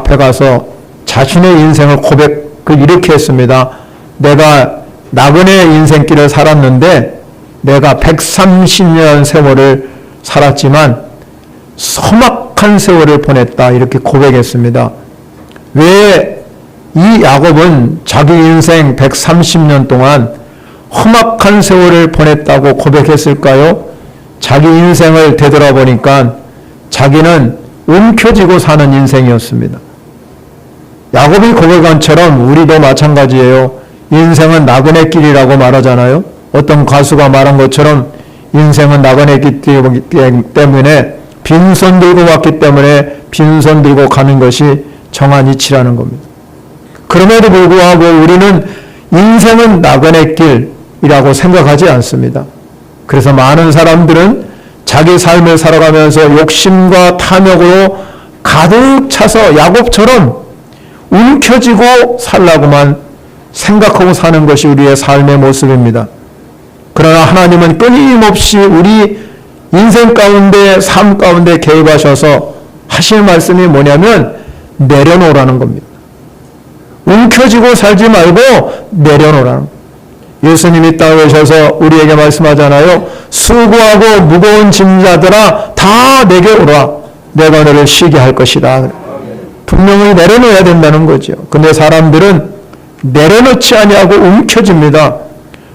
앞에 가서 자신의 인생을 고백을 이렇게 했습니다. 내가 나그네 인생길을 살았는데 내가 130년 세월을 살았지만 험악한 세월을 보냈다, 이렇게 고백했습니다. 왜 이 야곱은 자기 인생 130년 동안 험악한 세월을 보냈다고 고백했을까요? 자기 인생을 되돌아보니까 자기는 움켜쥐고 사는 인생이었습니다. 야곱이 고백한처럼 우리도 마찬가지예요. 인생은 나그네길이라고 말하잖아요. 어떤 가수가 말한 것처럼 인생은 나그네길 때문에 빈손 들고 왔기 때문에 빈손 들고 가는 것이 정한 이치라는 겁니다. 그럼에도 불구하고 우리는 인생은 나그네길이라고 생각하지 않습니다. 그래서 많은 사람들은 자기 삶을 살아가면서 욕심과 탐욕으로 가득 차서 야곱처럼 움켜쥐고 살라고만 생각하고 사는 것이 우리의 삶의 모습입니다. 그러나 하나님은 끊임없이 우리 인생 가운데, 삶 가운데 개입하셔서 하실 말씀이 뭐냐면 내려놓으라는 겁니다. 움켜쥐고 살지 말고 내려놓으라는 겁니다. 예수님이 땅에 오셔서 우리에게 말씀하잖아요. 수고하고 무거운 짐자들아 다 내게 오라. 내가 너를 쉬게 할 것이다. 분명히 내려놓아야 된다는 거죠. 근데 사람들은 내려놓지 아니하고 움켜집니다.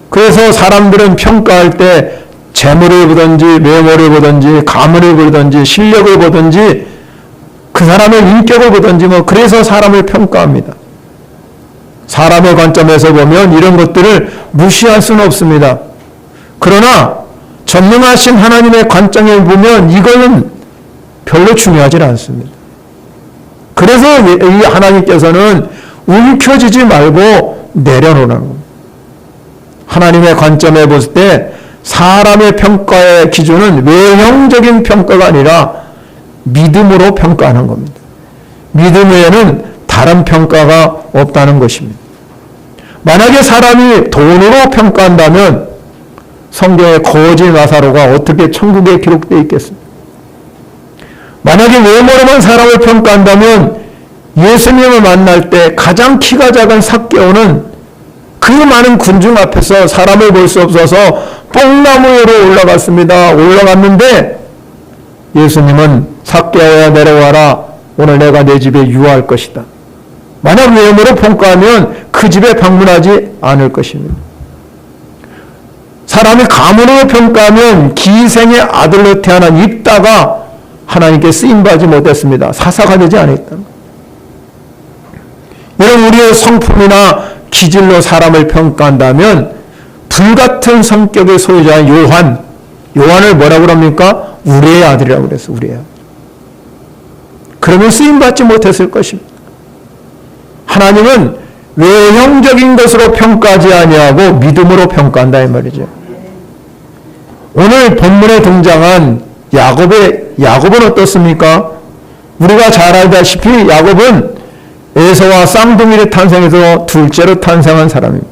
그래서 사람들은 평가할 때 재물을 보든지 외모를 보든지 가문을 보든지 실력을 보든지 그 사람의 인격을 보든지 그래서 사람을 평가합니다. 사람의 관점에서 보면 이런 것들을 무시할 수는 없습니다. 그러나 전능하신 하나님의 관점에 보면 이거는 별로 중요하지 않습니다. 그래서 이 하나님께서는 움켜쥐지 말고 내려놓으라는 겁니다. 하나님의 관점에 볼 때 사람의 평가의 기준은 외형적인 평가가 아니라 믿음으로 평가하는 겁니다. 믿음 외에는 다른 평가가 없다는 것입니다. 만약에 사람이 돈으로 평가한다면 성경의 거지 나사로가 어떻게 천국에 기록되어 있겠습니까? 만약에 외모로만 사람을 평가한다면 예수님을 만날 때 가장 키가 작은 삭개오는 그 많은 군중 앞에서 사람을 볼 수 없어서 뽕나무 위로 올라갔습니다. 올라갔는데 예수님은 삭개오야 내려와라. 오늘 내가 내 집에 유할 것이다. 만약 외모로 평가하면 그 집에 방문하지 않을 것입니다. 사람이 가문으로 평가하면 기생의 아들로 태어난 입다가 하나님께 쓰임받지 못했습니다. 사사가 되지 않았다. 이런 우리의 성품이나 기질로 사람을 평가한다면 불같은 성격의 소유자인 요한을 뭐라고 합니까? 우리의 아들이라고 그랬어요. 우리의 아들. 그러면 쓰임받지 못했을 것입니다. 하나님은 외형적인 것으로 평가하지 아니하고 믿음으로 평가한다 이 말이죠. 오늘 본문에 등장한 야곱은 어떻습니까? 우리가 잘 알다시피 야곱은 에서와 쌍둥이를 탄생해서 둘째로 탄생한 사람입니다.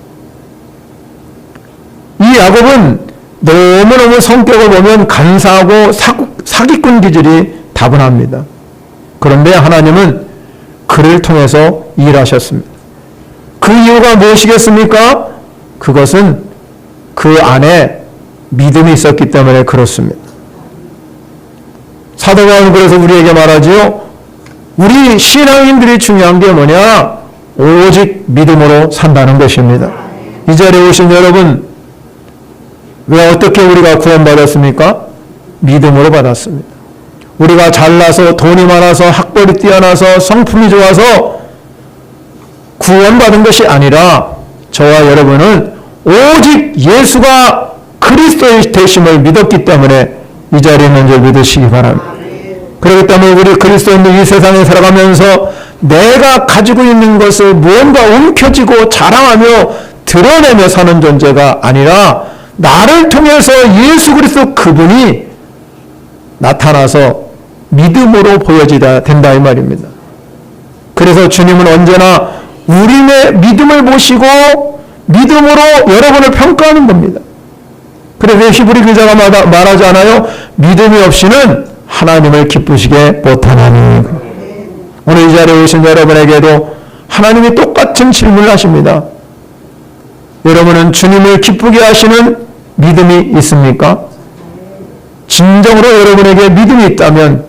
이 야곱은 너무너무 성격을 보면 간사하고 사기꾼 기질이 다분합니다. 그런데 하나님은 그를 통해서 일하셨습니다. 그 이유가 무엇이겠습니까? 그것은 그 안에 믿음이 있었기 때문에 그렇습니다. 사도 바울은 그래서 우리에게 말하지요. 우리 신앙인들이 중요한 게 뭐냐? 오직 믿음으로 산다는 것입니다. 이 자리에 오신 여러분, 왜 어떻게 우리가 구원받았습니까? 믿음으로 받았습니다. 우리가 잘나서 돈이 많아서 학벌이 뛰어나서 성품이 좋아서 구원받은 것이 아니라 저와 여러분은 오직 예수가 그리스도의 되심을 믿었기 때문에 이 자리에 있는 줄 믿으시기 바랍니다. 그렇기 때문에 우리 그리스도인들 이 세상에 살아가면서 내가 가지고 있는 것을 무언가 움켜쥐고 자랑하며 드러내며 사는 존재가 아니라 나를 통해서 예수 그리스도 그분이 나타나서 믿음으로 보여지다 된다 이 말입니다. 그래서 주님은 언제나 우리의 믿음을 보시고 믿음으로 여러분을 평가하는 겁니다. 그래서 히브리 기자가 말하지 않아요? 믿음이 없이는 하나님을 기쁘시게 못하나니. 오늘 이 자리에 오신 여러분에게도 하나님이 똑같은 질문을 하십니다. 여러분은 주님을 기쁘게 하시는 믿음이 있습니까? 진정으로 여러분에게 믿음이 있다면,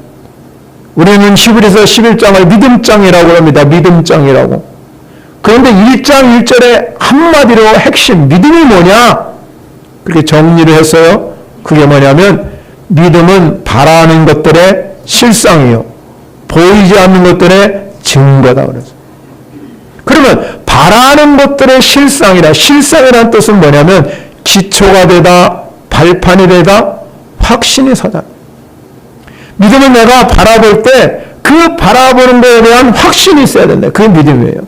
우리는 히브리서 11장을 믿음장이라고 합니다. 믿음장이라고. 그런데 1장 1절에 한마디로 핵심, 믿음이 뭐냐? 그렇게 정리를 했어요. 그게 뭐냐면, 믿음은 바라는 것들의 실상이요, 보이지 않는 것들의 증거다 그랬어요. 그러면 바라는 것들의 실상이라, 실상이라는 뜻은 뭐냐면 기초가 되다, 발판이 되다, 확신이 서다. 믿음은 내가 바라볼 때 그 바라보는 것에 대한 확신이 있어야 된다. 그게 믿음이에요.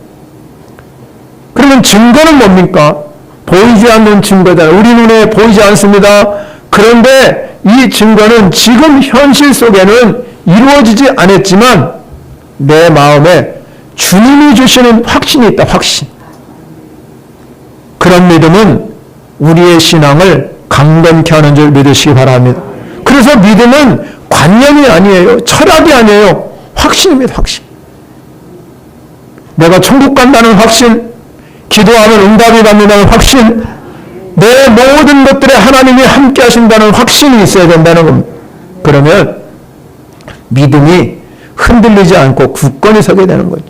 그러면 증거는 뭡니까? 보이지 않는 증거다. 우리 눈에 보이지 않습니다. 그런데 이 증거는 지금 현실 속에는 이루어지지 않았지만 내 마음에 주님이 주시는 확신이 있다. 확신. 그런 믿음은 우리의 신앙을 강건케 하는 줄 믿으시기 바랍니다. 그래서 믿음은 관념이 아니에요. 철학이 아니에요. 확신입니다. 확신. 내가 천국 간다는 확신, 기도하면 응답이 받는다는 확신, 내 모든 것들에 하나님이 함께 하신다는 확신이 있어야 된다는 겁니다. 그러면 믿음이 흔들리지 않고 굳건히 서게 되는 거죠.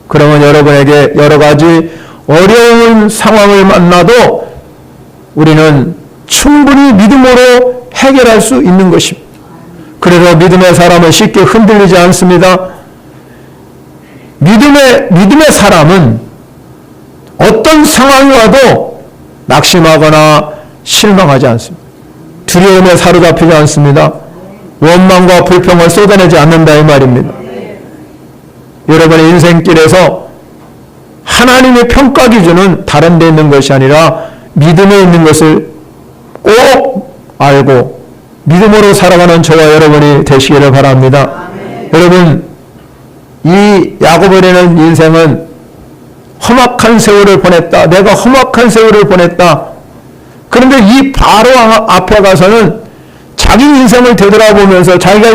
그러면 여러분에게 여러 가지 어려운 상황을 만나도 우리는 충분히 믿음으로 해결할 수 있는 것입니다. 그래서 믿음의 사람은 쉽게 흔들리지 않습니다. 믿음의 사람은 어떤 상황이 와도 낙심하거나 실망하지 않습니다. 두려움에 사로잡히지 않습니다. 원망과 불평을 쏟아내지 않는다 이 말입니다. 여러분의 인생길에서 하나님의 평가 기준은 다른 데 있는 것이 아니라 믿음에 있는 것을 꼭 알고 믿음으로 살아가는 저와 여러분이 되시기를 바랍니다. 여러분, 이 야고보라는 인생은 험악한 세월을 보냈다. 내가 험악한 세월을 보냈다. 그런데 이 바로 앞에 가서는 자기 인생을 되돌아보면서 자기가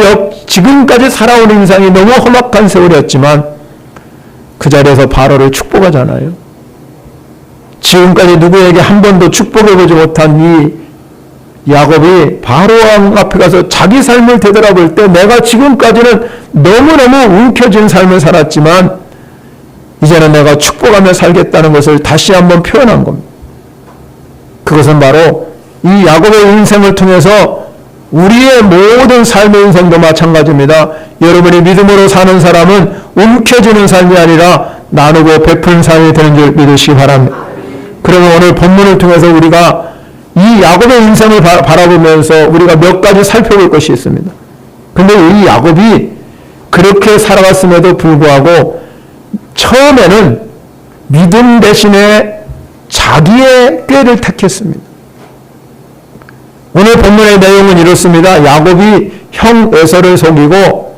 지금까지 살아온 인생이 너무 험악한 세월이었지만 그 자리에서 바로를 축복하잖아요. 지금까지 누구에게 한 번도 축복해보지 못한 이 야곱이 바로왕 앞에 가서 자기 삶을 되돌아볼 때 내가 지금까지는 너무너무 움켜쥔 삶을 살았지만 이제는 내가 축복하며 살겠다는 것을 다시 한번 표현한 겁니다. 그것은 바로 이 야곱의 인생을 통해서 우리의 모든 삶의 인생도 마찬가지입니다. 여러분이 믿음으로 사는 사람은 움켜쥐는 삶이 아니라 나누고 베푸는 삶이 되는 줄 믿으시기 바랍니다. 그러면 오늘 본문을 통해서 우리가 이 야곱의 인생을 바라보면서 우리가 몇 가지 살펴볼 것이 있습니다. 근데 이 야곱이 그렇게 살아갔음에도 불구하고 처음에는 믿음 대신에 자기의 꾀를 택했습니다. 오늘 본문의 내용은 이렇습니다. 야곱이 형 에서를 속이고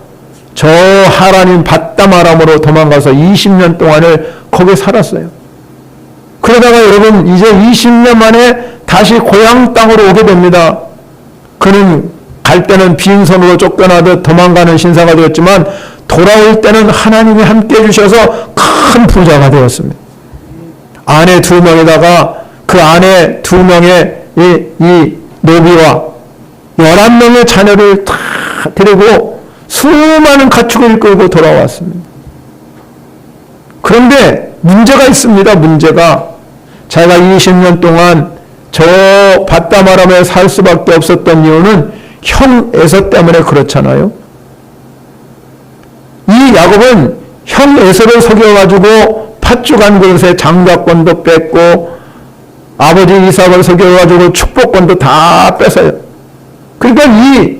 저 하라님 밧담아람으로 도망가서 20년 동안을 거기 살았어요. 그러다가 여러분 이제 20년 만에 다시 고향 땅으로 오게 됩니다. 그는 갈 때는 빈손으로 쫓겨나듯 도망가는 신사가 되었지만 돌아올 때는 하나님이 함께 해주셔서 큰 부자가 되었습니다. 아내 2명에다가 그 아내 2명의 이 노비와 11명의 자녀를 다 데리고 수많은 가축을 끌고 돌아왔습니다. 그런데 문제가 있습니다. 문제가 자기가 20년 동안 저 밧담아람에 살 수밖에 없었던 이유는 형 에서 때문에 그렇잖아요. 이 야곱은 형 에서를 속여가지고 팥죽한 그릇에 장자권도 뺏고 아버지 이삭을 속여가지고 축복권도 다 뺏어요. 그러니까 이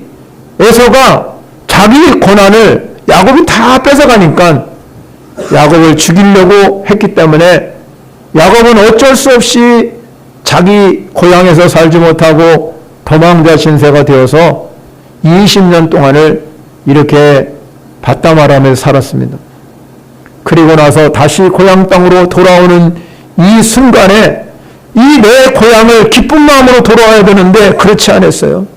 에서가 자기 고난을 야곱이 다 뺏어가니까 야곱을 죽이려고 했기 때문에 야곱은 어쩔 수 없이 자기 고향에서 살지 못하고 도망자 신세가 되어서 20년 동안을 이렇게 밧담아람에서 살았습니다. 그리고 나서 다시 고향 땅으로 돌아오는 이 순간에 이 내 고향을 기쁜 마음으로 돌아와야 되는데 그렇지 않았어요.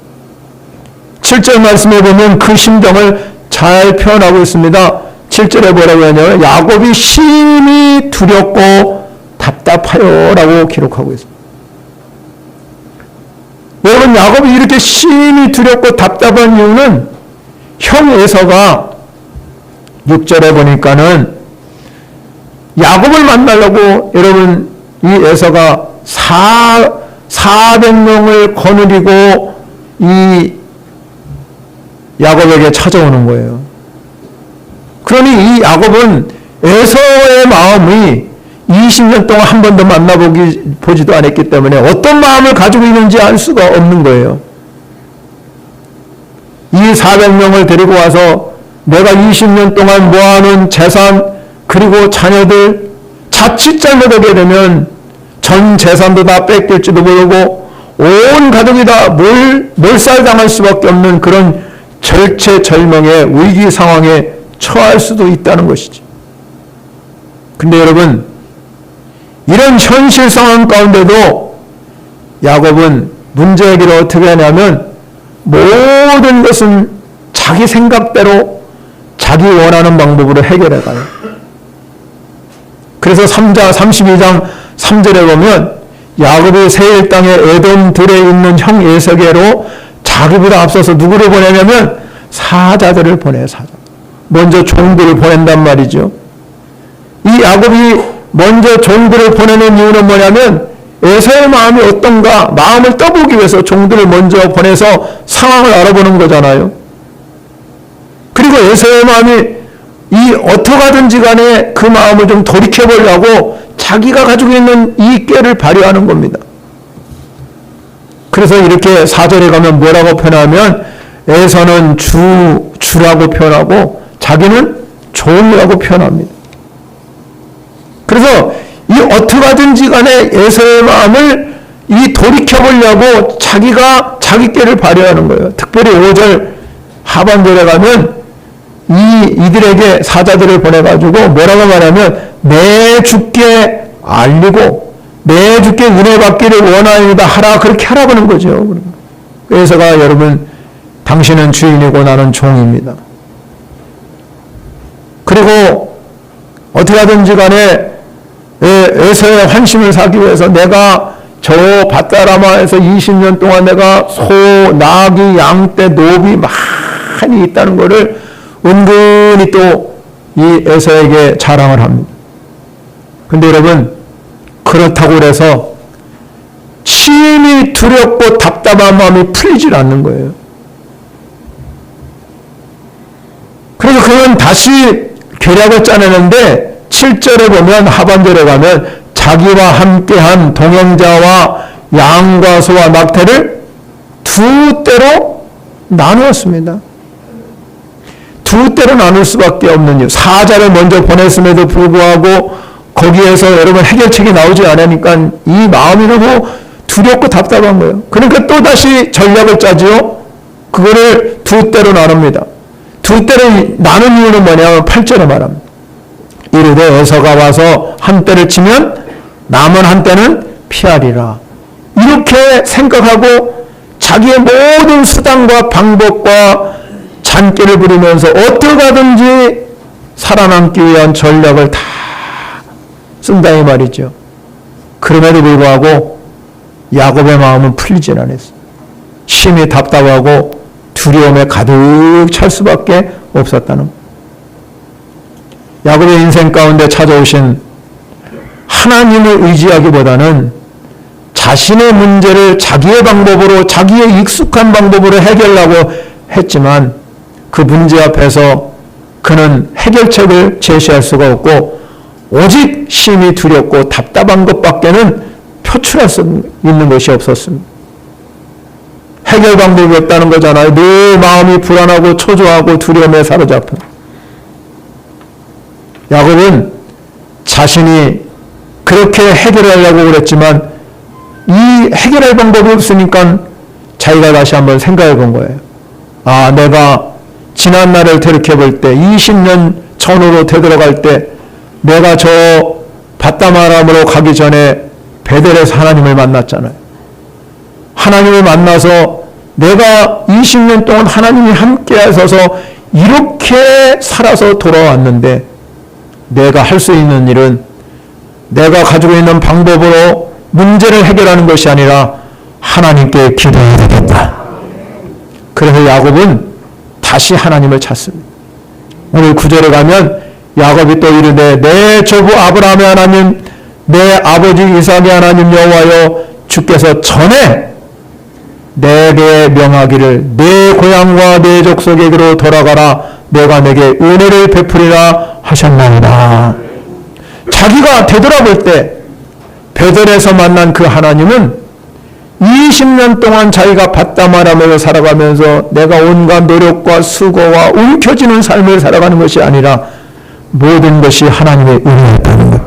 7절 말씀에 보면 그 심정을 잘 표현하고 있습니다. 7절에 뭐라고 하냐면 야곱이 심히 두렵고 답답하여 라고 기록하고 있습니다. 여러분, 야곱이 이렇게 심히 두렵고 답답한 이유는 형 에서가 6절에 보니까는 야곱을 만나려고 여러분 이 에서가 400명을 거느리고 이 야곱에게 찾아오는 거예요. 그러니 이 야곱은 에서의 마음이 20년 동안 한 번도 만나보지도 않았기 때문에 어떤 마음을 가지고 있는지 알 수가 없는 거예요. 이 400명을 데리고 와서 내가 20년 동안 모아놓은 재산 그리고 자녀들 자칫 잘못하게 되면 전 재산도 다 뺏길지도 모르고 온 가족이 다 몰살당할 수밖에 없는 그런 절체절명의 위기 상황에 처할 수도 있다는 것이지. 근데 여러분, 이런 현실 상황 가운데도 야곱은 문제 해결을 어떻게 하냐면 모든 것은 자기 생각대로 자기 원하는 방법으로 해결해 가요. 그래서 32장 3절에 보면 야곱이 세일 땅의 에돔들에 있는 형 에서게로 자기보다 앞서서 누구를 보내냐면 사자들을 보내요. 사자. 먼저 종들을 보낸단 말이죠. 이 야곱이 먼저 종들을 보내는 이유는 뭐냐면 에서의 마음이 어떤가 마음을 떠보기 위해서 종들을 먼저 보내서 상황을 알아보는 거잖아요. 그리고 에서의 마음이 어떡하든지 간에 그 마음을 좀 돌이켜보려고 자기가 가지고 있는 이 꾀를 발휘하는 겁니다. 그래서 이렇게 4절에 가면 뭐라고 표현하면 에서는 주라고 표현하고 자기는 종이라고 표현합니다. 그래서 이 어떡하든지 간에 에서의 마음을 돌이켜보려고 자기가 자기 꾀를 발휘하는 거예요. 특별히 5절 하반절에 가면 이들에게 사자들을 보내가지고 뭐라고 말하면 내 주께 알리고 내 주께 은혜 받기를 원하옵니다 하라, 그렇게 하라고 하는 거죠. 에서가 여러분, 당신은 주인이고 나는 종입니다. 그리고 어떻게 하든지 간에 에서의 환심을 사기 위해서 내가 저 밧다라마에서 20년 동안 내가 소, 나귀, 양떼, 노비 많이 있다는 것을 은근히 또 이 에서에게 자랑을 합니다. 근데 여러분, 그렇다고 해서 심히 두렵고 답답한 마음이 풀리질 않는 거예요. 그래서 그는 다시 계략을 짜내는데 7절에 보면 하반절에 가면 자기와 함께한 동행자와 양과 소와 낙태를 두 때로 나누었습니다. 두 때로 나눌 수밖에 없는 이유. 사자를 먼저 보냈음에도 불구하고 거기에서 여러분 해결책이 나오지 않으니까 이 마음이 너무 두렵고 답답한 거예요. 그러니까 또다시 전략을 짜지요. 그거를 두 때로 나눕니다. 두 때로 나눈 이유는 뭐냐면 8절에 말합니다. 이르되 에서가 와서 한 때를 치면 남은 한 때는 피하리라. 이렇게 생각하고 자기의 모든 수단과 방법과 잔꾀를 부리면서 어떻게든지 살아남기 위한 전략을 다 쓴다 이 말이죠. 그럼에도 불구하고 야곱의 마음은 풀리질 않았어요. 심히 답답하고 두려움에 가득 찰 수밖에 없었다는 거예요. 야곱의 인생 가운데 찾아오신 하나님을 의지하기보다는 자신의 문제를 자기의 방법으로, 자기의 익숙한 방법으로 해결하려고 했지만 그 문제 앞에서 그는 해결책을 제시할 수가 없고 오직 심히 두렵고 답답한 것밖에는 표출할 수 있는 것이 없었습니다. 해결 방법이 없다는 거잖아요. 늘 마음이 불안하고 초조하고 두려움에 사로잡혀. 야곱은 자신이 그렇게 해결하려고 그랬지만 이 해결할 방법이 없으니까 자기가 다시 한번 생각해 본 거예요. 아, 내가 지난 날을 되돌이켜볼 때 20년 전으로 되돌아갈 때 내가 저 밧다마람으로 가기 전에 베델에서 하나님을 만났잖아요. 하나님을 만나서 내가 20년 동안 하나님이 함께 하셔서 이렇게 살아서 돌아왔는데 내가 할 수 있는 일은 내가 가지고 있는 방법으로 문제를 해결하는 것이 아니라 하나님께 기도해야 되겠다. 그래서 야곱은 다시 하나님을 찾습니다. 오늘 9절에 가면 야곱이 또 이르되 내 조부 아브라함의 하나님 내 아버지 이삭의 하나님 여호와여 주께서 전에 내게 명하기를 내 고향과 내 족속에게로 돌아가라 내가 내게 은혜를 베푸리라 하셨나이다. 자기가 되돌아볼 때 베델에서 만난 그 하나님은 20년 동안 자기가 바다마람을 살아가면서 내가 온갖 노력과 수고와 움켜쥐는 삶을 살아가는 것이 아니라 모든 것이 하나님의 은혜였다는 것.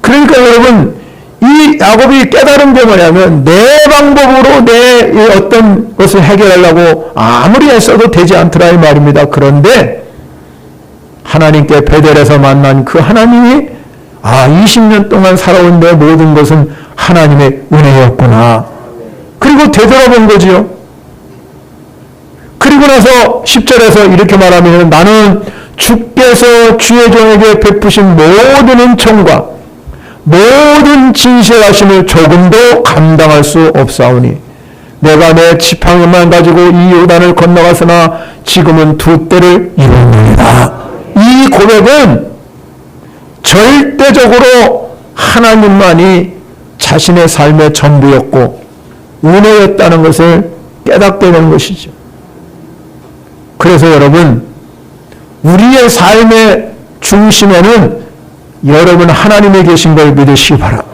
그러니까 여러분 이 야곱이 깨달은 게 뭐냐면 내 방법으로 내 어떤 것을 해결하려고 아무리 애써도 되지 않더라 이 말입니다. 그런데 하나님께 베델에서 만난 그 하나님이 20년 동안 살아온 내 모든 것은 하나님의 은혜였구나. 그리고 되돌아본 거지요. 그리고 나서 10절에서 이렇게 말하면 나는 주께서 주의 종에게 베푸신 모든 은총과 모든 진실하심을 조금도 감당할 수 없사오니 내가 내 지팡이만 가지고 이 요단을 건너갔으나 지금은 두 때를 이뤘느니라. 이 고백은 절대적으로 하나님만이 자신의 삶의 전부였고 은혜였다는 것을 깨닫게 된 것이죠. 그래서 여러분 우리의 삶의 중심에는 여러분 하나님이 계신 걸 믿으시기 바랍니다.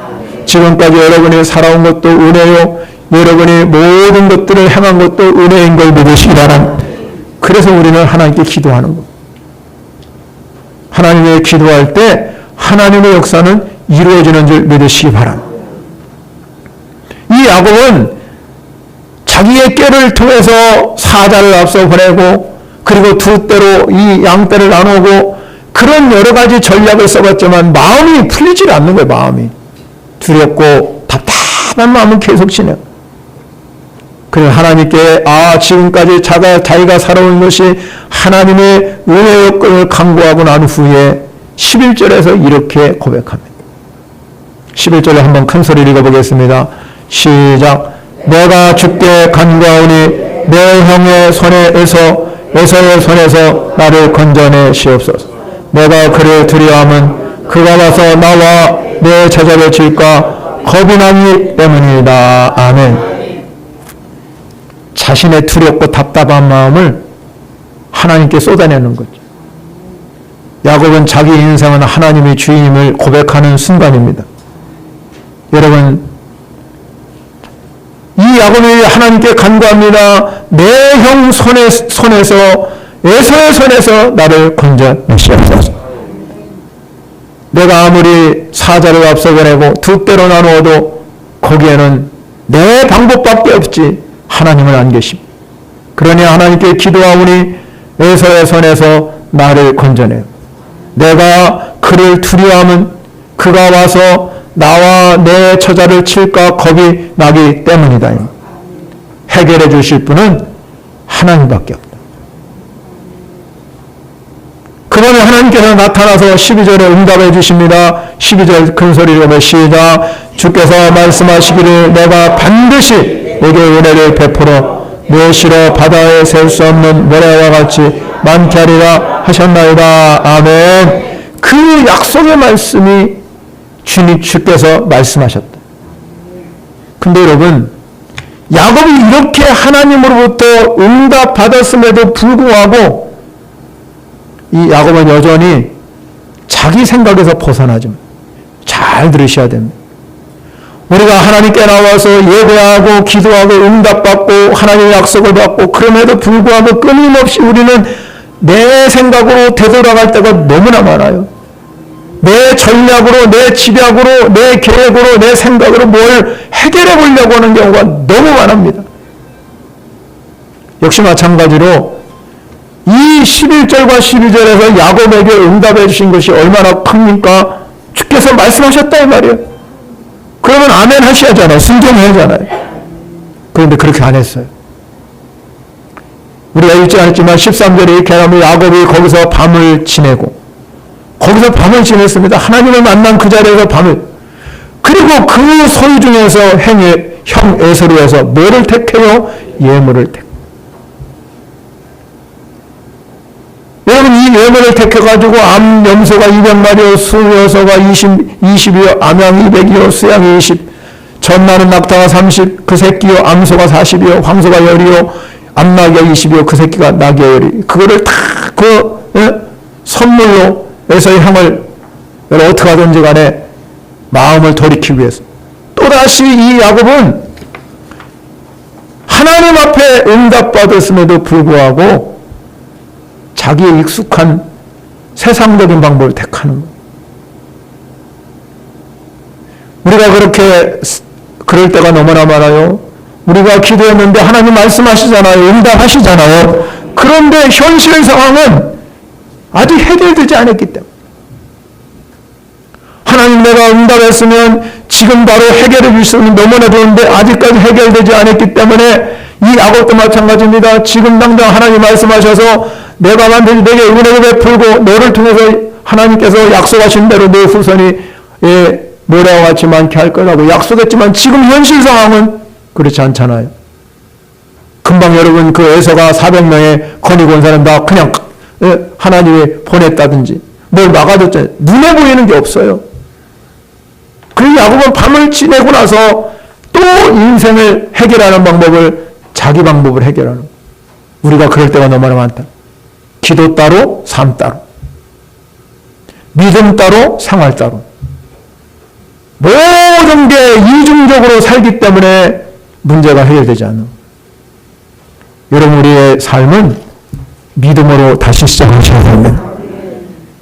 지금까지 여러분이 살아온 것도 은혜요 여러분이 모든 것들을 행한 것도 은혜인 걸 믿으시기 바랍니다. 그래서 우리는 하나님께 기도하는 겁니다. 하나님께 기도할 때 하나님의 역사는 이루어지는 줄 믿으시기 바랍니다. 이 야곱은 자기의 꾀를 통해서 사자를 앞서 보내고 그리고 두 때로 이 양떼를 나누고 그런 여러 가지 전략을 써봤지만 마음이 풀리질 않는 거예요. 마음이 두렵고 답답한 마음은 계속 지내요. 그래서 하나님께 지금까지 자기가 살아온 것이 하나님의 은혜 여건을 간구하고 난 후에 11절에서 이렇게 고백합니다. 11절에 한번 큰 소리를 읽어보겠습니다. 시작. 내가 주께 간구하오니 내 형의 손에서 에서의 손에서 나를 건져내시옵소서. 내가 그를 두려워함은 그가 와서 나와 내 제자를 칠까 겁이 나기 때문이다. 아멘. 자신의 두렵고 답답한 마음을 하나님께 쏟아내는 거죠. 야곱은 자기 인생은 하나님의 주인임을 고백하는 순간입니다. 여러분 이 야곱이 하나님께 간구합니다. 내 형 손에서 에서의 손에서 나를 건져내시옵소서. 내가 아무리 사자를 앞서 보내고 두 때로 나누어도 거기에는 내 방법밖에 없지 하나님은 안 계십니다. 그러니 하나님께 기도하오니 에서의 손에서 나를 건져내요. 내가 그를 두려워하면 그가 와서 나와 내 처자를 칠까 겁이 나기 때문이다. 해결해 주실 분은 하나님밖에 없다. 그러면 하나님께서 나타나서 12절에 응답해 주십니다. 12절 큰 소리로 하면 시작. 주께서 말씀하시기를 내가 반드시 내게 은혜를 베풀어 무엇이로 바다에 셀 수 없는 모래와 같이 많게 하리라 하셨나이다. 아멘. 그 약속의 말씀이 주께서 말씀하셨다. 근데 여러분 야곱이 이렇게 하나님으로부터 응답 받았음에도 불구하고 이 야곱은 여전히 자기 생각에서 벗어나지 잘 들으셔야 됩니다. 우리가 하나님께 나와서 예배하고 기도하고 응답받고 하나님의 약속을 받고 그럼에도 불구하고 끊임없이 우리는 내 생각으로 되돌아갈 때가 너무나 많아요. 내 전략으로, 내 집약으로, 내 계획으로, 내 생각으로 뭘 해결해 보려고 하는 경우가 너무 많습니다. 역시 마찬가지로 이 11절과 12절에서 야곱에게 응답해 주신 것이 얼마나 큽니까? 주께서 말씀하셨다 이 말이에요. 그러면 아멘 하셔야잖아요. 순종해야잖아요. 그런데 그렇게 안 했어요. 우리가 읽지 않았지만 13절에 이렇게 하면 야곱이 거기서 밤을 지내고, 거기서 밤을 지냈습니다. 하나님을 만난 그 자리에서 밤을. 그리고 그 소유 중에서 형 에서로에서 뭐를 택해요? 예물을 택. 여러분, 이 예물을 택해가지고 암 염소가 200마리요, 수여서가 20이요, 암양 200이요, 수양 20, 전나는 낙타가 30, 그 새끼요, 암소가 40이요, 황소가 10이요, 암나귀가 20이요, 그 새끼가 나귀가 10이. 그거를 다 선물로 에서의 향을 어떻게 하든지 간에 마음을 돌이키기 위해서. 또다시 이 야곱은 하나님 앞에 응답받았음에도 불구하고 자기의 익숙한 세상적인 방법을 택하는 거예요. 우리가 그럴 때가 너무나 많아요. 우리가 기도했는데 하나님 말씀하시잖아요. 응답하시잖아요. 그런데 현실 상황은 아직 해결되지 않았기 때문에, 하나님 내가 응답했으면 지금 바로 해결해 주시면 너무나 좋은데 아직까지 해결되지 않았기 때문에, 이 야곱도 마찬가지입니다. 지금 당장 하나님 말씀하셔서 내가 만든 내게 은혜를 베풀고 너를 통해서 하나님께서 약속하신 대로 내 후손이 모래와 같이 많게 할 거라고 약속했지만 지금 현실 상황은 그렇지 않잖아요. 금방 여러분 그 에서가 400명의 건이 권사는 다 그냥 하나님이 보냈다든지 뭘 막아줬잖아요. 눈에 보이는 게 없어요. 그 야곱은 밤을 지내고 나서 또 인생을 해결하는 방법을 자기 방법을 해결하는 거예요. 우리가 그럴 때가 너무나 많다. 기도 따로, 삶 따로, 믿음 따로, 생활 따로. 모든 게 이중적으로 살기 때문에 문제가 해결되지 않는 거예요. 여러분, 우리의 삶은 믿음으로 다시 시작하셔야 됩니다.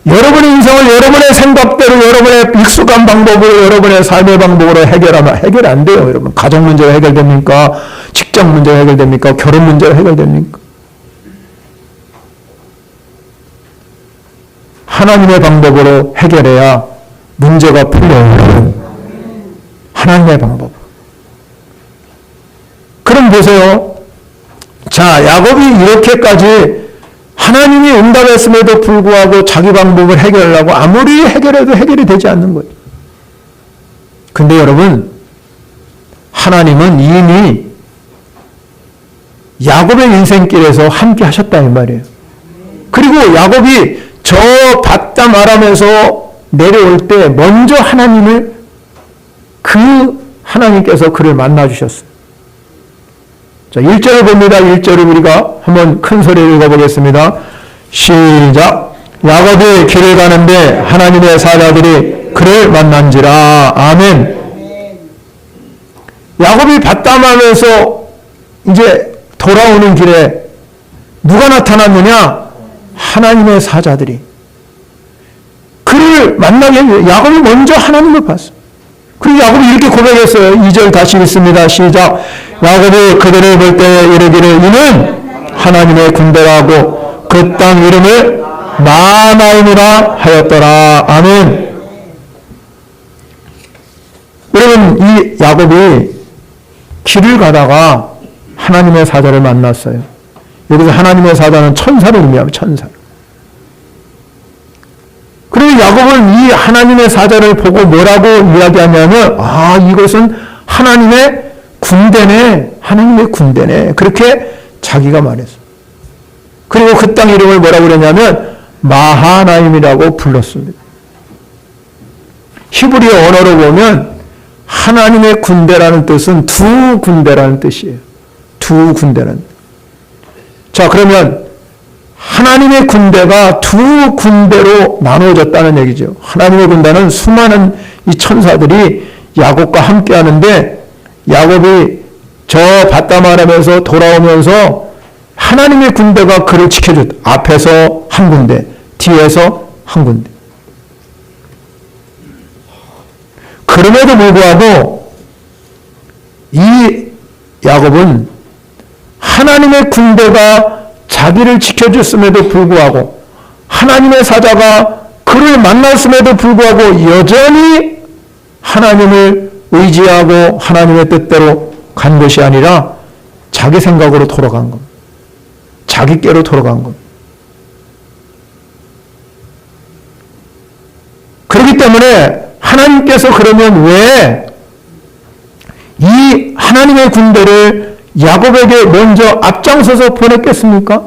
여러분의 인생을 여러분의 생각대로, 여러분의 익숙한 방법으로, 여러분의 삶의 방법으로 해결하면 해결 안 돼요. 여러분, 가정 문제가 해결됩니까? 직장 문제가 해결됩니까? 결혼 문제가 해결됩니까? 하나님의 방법으로 해결해야 문제가 풀려요. 하나님의 방법. 그럼 보세요. 자, 야곱이 이렇게까지 하나님이 응답했음에도 불구하고 자기 방법을 해결하려고 아무리 해결해도 해결이 되지 않는 거예요. 근데 여러분, 하나님은 이미 야곱의 인생길에서 함께 하셨다 이 말이에요. 그리고 야곱이 저 밧담 아람에서 내려올 때 먼저 하나님께서 그를 만나주셨어요. 자, 1절을 봅니다. 1절을 우리가 한번 큰 소리로 읽어보겠습니다. 시작. 야곱이 길을 가는데 하나님의 사자들이 그를 만난지라. 아멘. 야곱이 밧담하면서 이제 돌아오는 길에 누가 나타났느냐? 하나님의 사자들이 그를 만나게 해요. 야곱이 먼저 하나님을 봤어요. 그리고 야곱이 이렇게 고백했어요. 2절 다시 읽습니다. 시작. 야곱이 그들을 볼 때 이르기를 이는 하나님의 군대라고 그 땅 이름을 마하나임이라 하였더라. 아멘. 여러분, 이 야곱이 길을 가다가 하나님의 사자를 만났어요. 여기서 하나님의 사자는 천사를 의미합니다. 천사. 그리고 야곱은 이 하나님의 사자를 보고 뭐라고 이야기하냐면, 아, 이것은 하나님의 군대네. 하나님의 군대네. 그렇게 자기가 말했어. 그리고 그 땅 이름을 뭐라고 그랬냐면 마하나임이라고 불렀습니다. 히브리어 언어로 보면 하나님의 군대라는 뜻은 두 군대라는 뜻이에요. 두 군대라는. 자, 그러면 하나님의 군대가 두 군대로 나누어졌다는 얘기죠. 하나님의 군대는 수많은 이 천사들이 야곱과 함께 하는데, 야곱이 저 밧담 아람에서 돌아오면서 하나님의 군대가 그를 지켜줬다. 앞에서 한 군대, 뒤에서 한 군대. 그럼에도 불구하고 이 야곱은 하나님의 군대가 자기를 지켜줬음에도 불구하고, 하나님의 사자가 그를 만났음에도 불구하고 여전히 하나님을 의지하고 하나님의 뜻대로 간 것이 아니라 자기 생각으로 돌아간 겁니다. 자기께로 돌아간 겁니다. 그렇기 때문에 하나님께서 그러면 왜 이 하나님의 군대를 야곱에게 먼저 앞장서서 보냈겠습니까?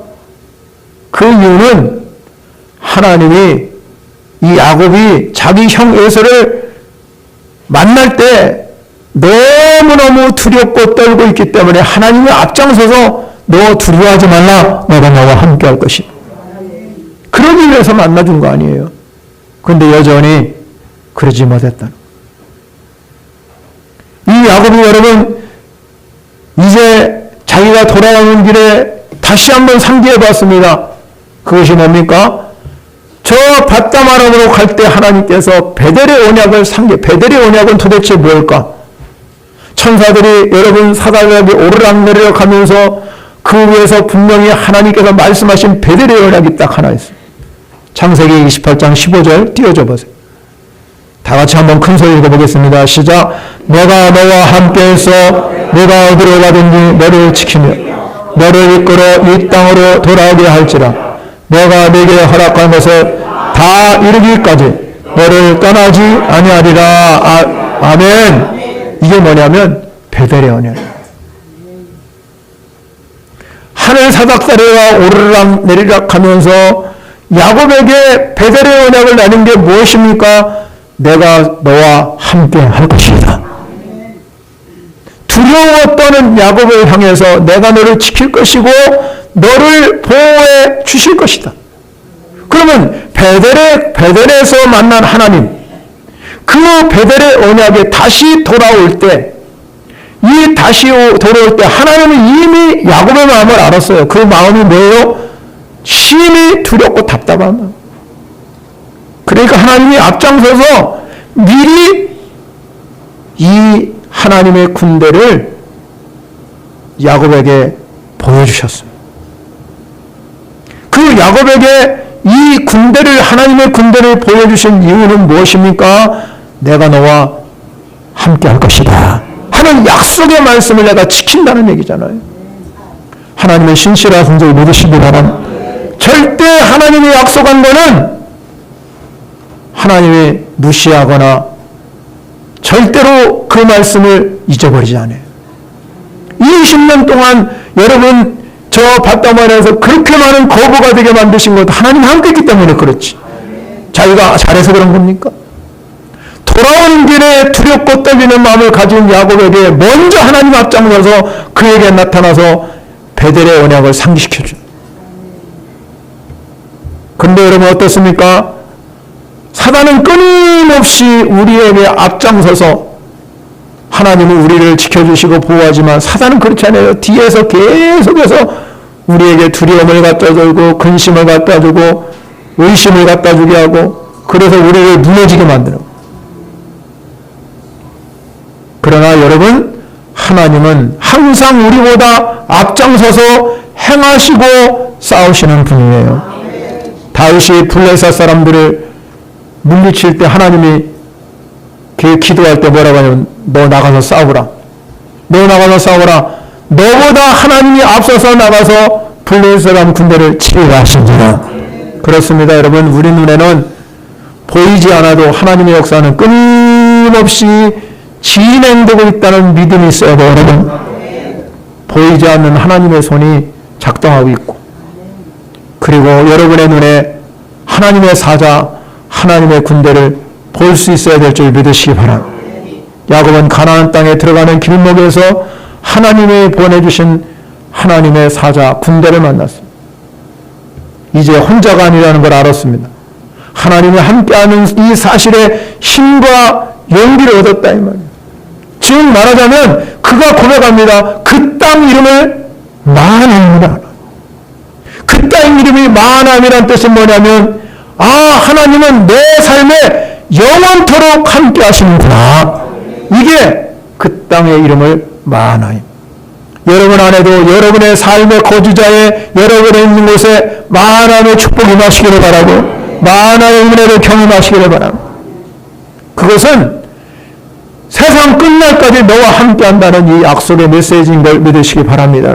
그 이유는 하나님이 이 야곱이 자기 형 에서를 만날 때 너무너무 두렵고 떨고 있기 때문에 하나님이 앞장서서 너 두려워하지 말라. 내가 너와 함께 할 것이다. 그러기 위해서 만나준 거 아니에요. 그런데 여전히 그러지 못했다는 이 야곱이 여러분 이제 자기가 돌아오는 길에 다시 한번 상기해 봤습니다. 그것이 뭡니까? 저 바담 아람으로 갈 때 하나님께서 베델의 언약을 베델의 언약은 도대체 뭘까? 천사들이 여러분 사다리에 오르락내리락 하면서 그 위에서 분명히 하나님께서 말씀하신 베델의 언약이 딱 하나 있어요. 창세기 28장 15절 띄워줘 보세요. 다 같이 한번 큰 소리 읽어보겠습니다. 시작. 내가 너와 함께해서 내가 어디로 가든지 너를 지키며 너를 이끌어 이 땅으로 돌아오게 할지라. 내가 네게 허락한 것을 다 이루기까지 너를 떠나지 아니하리라. 아멘. 이게 뭐냐면 베델의 언약이에요. 하늘 사닥다리가 오르락 내리락 하면서 야곱에게 베델의 언약을 내는 게 무엇입니까? 내가 너와 함께 할 것이다. 두려워 떠는 야곱을 향해서 내가 너를 지킬 것이고 너를 보호해 주실 것이다. 그러면 베델에서 만난 하나님, 그 베델의 언약에 다시 돌아올 때, 이 다시 돌아올 때 하나님은 이미 야곱의 마음을 알았어요. 그 마음이 뭐예요? 심히 두렵고 답답한 마음. 그러니까 하나님이 앞장서서 미리 이 하나님의 군대를 야곱에게 보여주셨습니다. 그 야곱에게 이 군대를 하나님의 군대를 보여주신 이유는 무엇입니까? 내가 너와 함께 할 것이다 하는 약속의 말씀을 내가 지킨다는 얘기잖아요. 하나님의 신실한 성적을 믿으시기 바랍니다. 절대 하나님이 약속한 거는 하나님이 무시하거나 절대로 그 말씀을 잊어버리지 않아요. 20년 동안 여러분 저 바다만에서 그렇게 많은 거부가 되게 만드신 것도 하나님 함께 있기 때문에 그렇지. 자기가 잘해서 그런 겁니까? 돌아오는 길에 두렵고 떨리는 마음을 가진 야곱에게 먼저 하나님 앞장서서 그에게 나타나서 베델의 언약을 상기시켜줘요. 그런데 여러분 어떻습니까? 사단은 끊임없이 우리에게 앞장서서 하나님은 우리를 지켜주시고 보호하지만 사단은 그렇지 않아요. 뒤에서 계속해서 우리에게 두려움을 갖다 주고 근심을 갖다 주고 의심을 갖다 주게 하고 그래서 우리를 무너지게 만들어. 그러나 여러분 하나님은 항상 우리보다 앞장서서 행하시고 싸우시는 분이에요. 다윗이 블레셋 사람들을 물리칠 때 하나님이 기도할 때 뭐라고 하냐면 너 나가서 싸우라. 너 나가서 싸우라. 너보다 하나님이 앞서서 나가서 블레셋 사람 군대를 치리라 하신지라. 그렇습니다. 여러분 우리 눈에는 보이지 않아도 하나님의 역사는 끊임없이 진행되고 있다는 믿음이 있어야 돼요. 여러분 보이지 않는 하나님의 손이 작동하고 있고 그리고 여러분의 눈에 하나님의 사자 하나님의 군대를 볼 수 있어야 될 줄 믿으시기 바랍니다. 야곱은 가나안 땅에 들어가는 길목에서 하나님이 보내주신 하나님의 사자 군대를 만났습니다. 이제 혼자가 아니라는 걸 알았습니다. 하나님이 함께하는 이 사실에 힘과 용기를 얻었다 이 말이에요. 즉 말하자면 그가 고백합니다. 그 땅 이름을 마하나임이라. 그 땅 이름이 마하나임이라는 뜻은 뭐냐면 하나님은 내 삶에 영원토록 함께 하시는구나. 이게 그 땅의 이름을 마하나임. 여러분 안에도 여러분의 삶의 거주자에 여러분의 있는 곳에 마하나임의 축복이 임하시기를 바라고 마하나임의 은혜를 경험하시기를 바랍니다. 그것은 세상 끝날까지 너와 함께한다는 이 약속의 메시지인 걸 믿으시기 바랍니다.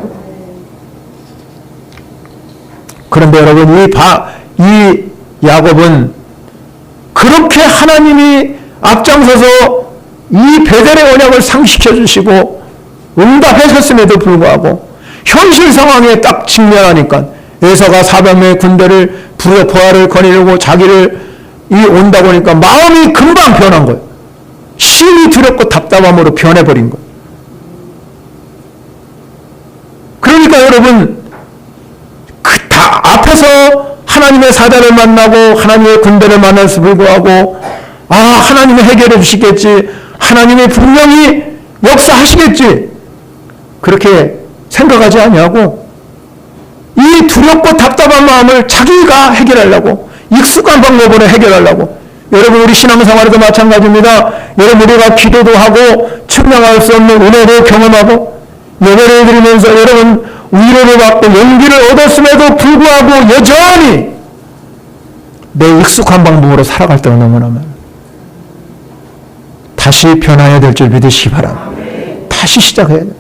그런데 여러분, 이 야곱은 그렇게 하나님이 앞장서서 이 베델의 언약을 상식해 주시고 응답하셨음에도 불구하고 현실 상황에 딱 직면하니까 에서가 400명의 군대를 불의 포화를 거니려고 자기를 온다고 하니까 마음이 금방 변한 거예요. 심히 두렵고 답답함으로 변해버린 거예요. 그러니까 여러분, 앞에서 하나님의 사자를 만나고 하나님의 군대를 만나서 불구하고 하나님이 해결해 주시겠지, 하나님이 분명히 역사하시겠지, 그렇게 생각하지 아니하고 이 두렵고 답답한 마음을 자기가 해결하려고, 익숙한 방법으로 해결하려고. 여러분, 우리 신앙생활에도 마찬가지입니다. 여러분, 우리가 기도도 하고 측량할 수 없는 은혜를 경험하고 예배를 드리면서 여러분 위로를 받고 용기를 얻었음에도 불구하고 여전히 내 익숙한 방법으로 살아갈 때가 너무나 많아요. 다시 변화해야 될 줄 믿으시기 바랍니다. 다시 시작해야 돼요.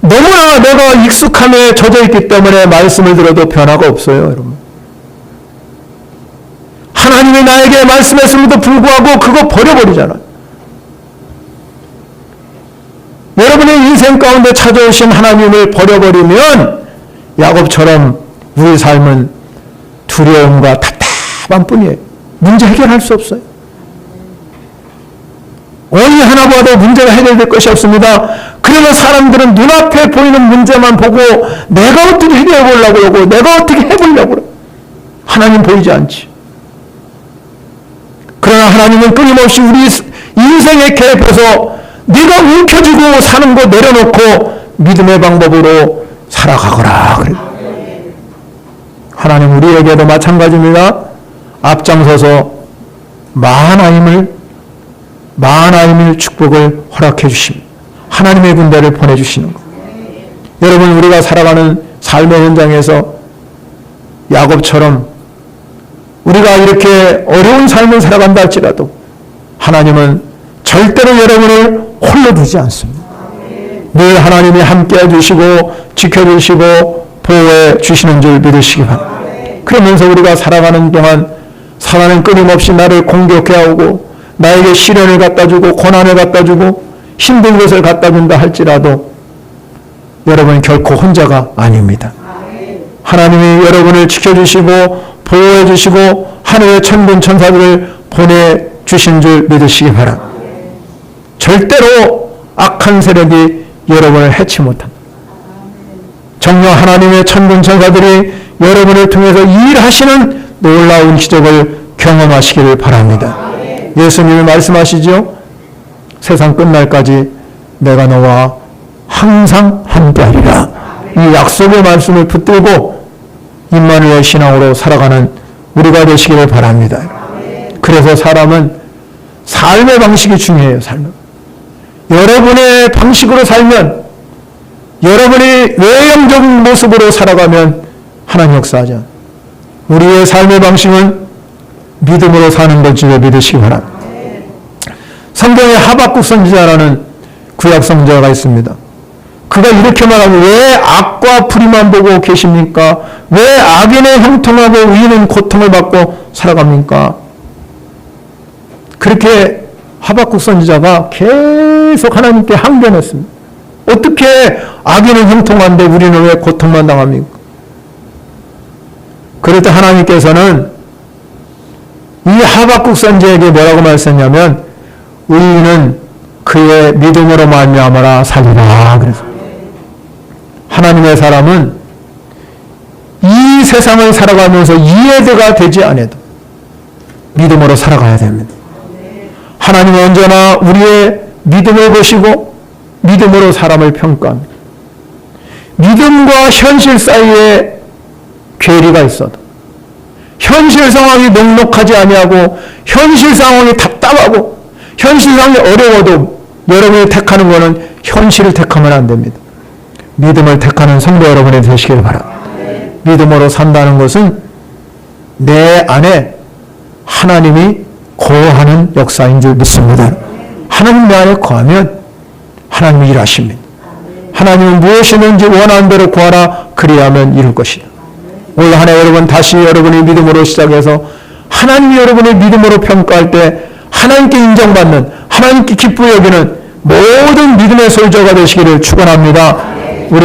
너무나 내가 익숙함에 젖어 있기 때문에 말씀을 들어도 변화가 없어요, 여러분. 하나님이 나에게 말씀했음에도 불구하고 그거 버려버리잖아요. 여러분의 인생 가운데 찾아오신 하나님을 버려버리면 야곱처럼 우리 삶은 두려움과 답답한 뿐이에요. 문제 해결할 수 없어요. 어디 하나 봐도 문제가 해결될 것이 없습니다. 그러나 사람들은 눈앞에 보이는 문제만 보고 내가 어떻게 해결해 보려고 그러고 내가 어떻게 해보려고 그러고 하나님 보이지 않지. 그러나 하나님은 끊임없이 우리 인생의 갭에서 네가 움켜쥐고 사는 거 내려놓고 믿음의 방법으로 살아가거라. 그래. 하나님 우리에게도 마찬가지입니다. 앞장서서 마하나임을 축복을 허락해 주십니다. 하나님의 군대를 보내주시는 것. 여러분, 우리가 살아가는 삶의 현장에서 야곱처럼 우리가 이렇게 어려운 삶을 살아간다 할지라도 하나님은 절대로 여러분을 홀로 두지 않습니다. 늘 하나님이 함께해 주시고 지켜주시고 보호해 주시는 줄 믿으시기 바랍니다. 그러면서 우리가 살아가는 동안 사단은 끊임없이 나를 공격해 오고 나에게 시련을 갖다 주고 고난을 갖다 주고 힘든 것을 갖다 준다 할지라도 여러분 결코 혼자가 아닙니다. 하나님이 여러분을 지켜주시고 보호해 주시고 하늘의 천군 천사들을 보내주신 줄 믿으시기 바랍니다. 절대로 악한 세력이 여러분을 해치 못합니다. 정녕 하나님의 천군 천사들이 여러분을 통해서 일하시는 놀라운 기적을 경험하시기를 바랍니다. 예수님이 말씀하시죠. 세상 끝날까지 내가 너와 항상 함께하리라. 이 약속의 말씀을 붙들고 임마누엘 신앙으로 살아가는 우리가 되시기를 바랍니다. 그래서 사람은 삶의 방식이 중요해요. 삶은. 여러분의 방식으로 살면, 여러분이 외형적인 모습으로 살아가면 하나님 역사하지 않아요. 우리의 삶의 방식은 믿음으로 사는 것을 믿으시기 바랍니다. 성경에 하박국 선지자라는 구약 선지자가 있습니다. 그가 이렇게 말하고, 왜 악과 불의만 보고 계십니까? 왜 악인의 형통하고 의인은 고통을 받고 살아갑니까? 그렇게 하박국 선지자가 계속 하나님께 항변했습니다. 어떻게 악인은 형통한데 우리는 왜 고통만 당합니까? 그럴 때 하나님께서는 이 하박국 선지자에게 뭐라고 말씀했냐면, 의인은 그의 믿음으로 말미암아 살리라. 그래서 하나님의 사람은 이 세상을 살아가면서 이해가 되지 않아도 믿음으로 살아가야 됩니다. 하나님은 언제나 우리의 믿음을 보시고 믿음으로 사람을 평가합니다. 믿음과 현실 사이에 괴리가 있어도, 현실 상황이 녹록하지 아니하고 현실 상황이 답답하고 현실 상황이 어려워도 여러분이 택하는 것은 현실을 택하면 안 됩니다. 믿음을 택하는 성도 여러분이 되시길 바랍니다. 믿음으로 산다는 것은 내 안에 하나님이 거하는 역사인 줄 믿습니다. 하나님 내 안에 거하면 하나님이 일하십니다. 하나님은 무엇이든지 원하는 대로 구하라 그리하면 이룰 것이다. 올 한 해 여러분 다시 여러분의 믿음으로 시작해서 하나님이 여러분의 믿음으로 평가할 때 하나님께 인정받는, 하나님께 기쁘게 여기는 모든 믿음의 솔저가 되시기를 축원합니다.